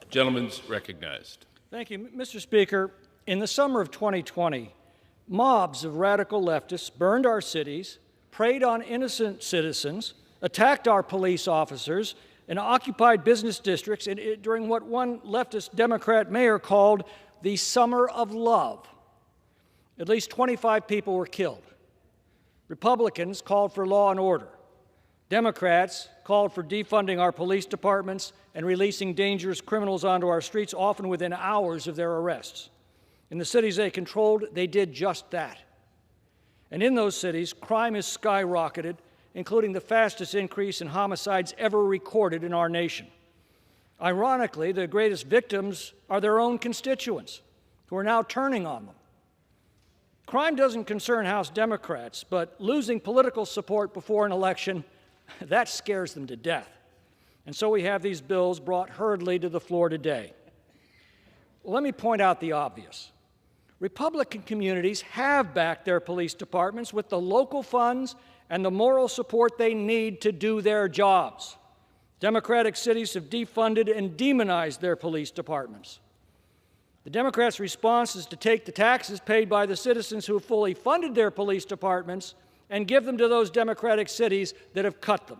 Gentleman's recognized. Thank you, Mr. Speaker. In the summer of 2020, mobs of radical leftists burned our cities, preyed on innocent citizens, attacked our police officers, and occupied business districts during what one leftist Democrat mayor called the Summer of Love. At least 25 people were killed. Republicans called for law and order. Democrats called for defunding our police departments and releasing dangerous criminals onto our streets, often within hours of their arrests. In the cities they controlled, they did just that. And in those cities, crime has skyrocketed, including the fastest increase in homicides ever recorded in our nation. Ironically, the greatest victims are their own constituents, who are now turning on them. Crime doesn't concern House Democrats, but losing political support before an election, that scares them to death. And so we have these bills brought hurriedly to the floor today. Let me point out the obvious. Republican communities have backed their police departments with the local funds and the moral support they need to do their jobs. Democratic cities have defunded and demonized their police departments. The Democrats' response is to take the taxes paid by the citizens who have fully funded their police departments and give them to those Democratic cities that have cut them.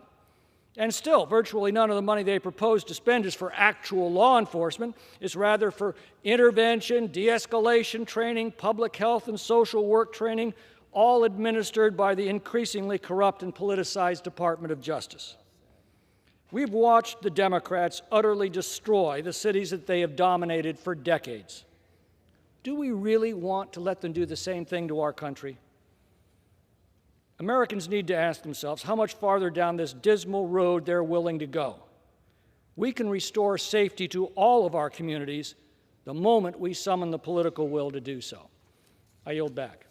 And still, virtually none of the money they propose to spend is for actual law enforcement. It's rather for intervention, de-escalation training, public health and social work training, all administered by the increasingly corrupt and politicized Department of Justice. We've watched the Democrats utterly destroy the cities that they have dominated for decades. Do we really want to let them do the same thing to our country? Americans need to ask themselves how much farther down this dismal road they're willing to go. We can restore safety to all of our communities the moment we summon the political will to do so. I yield back.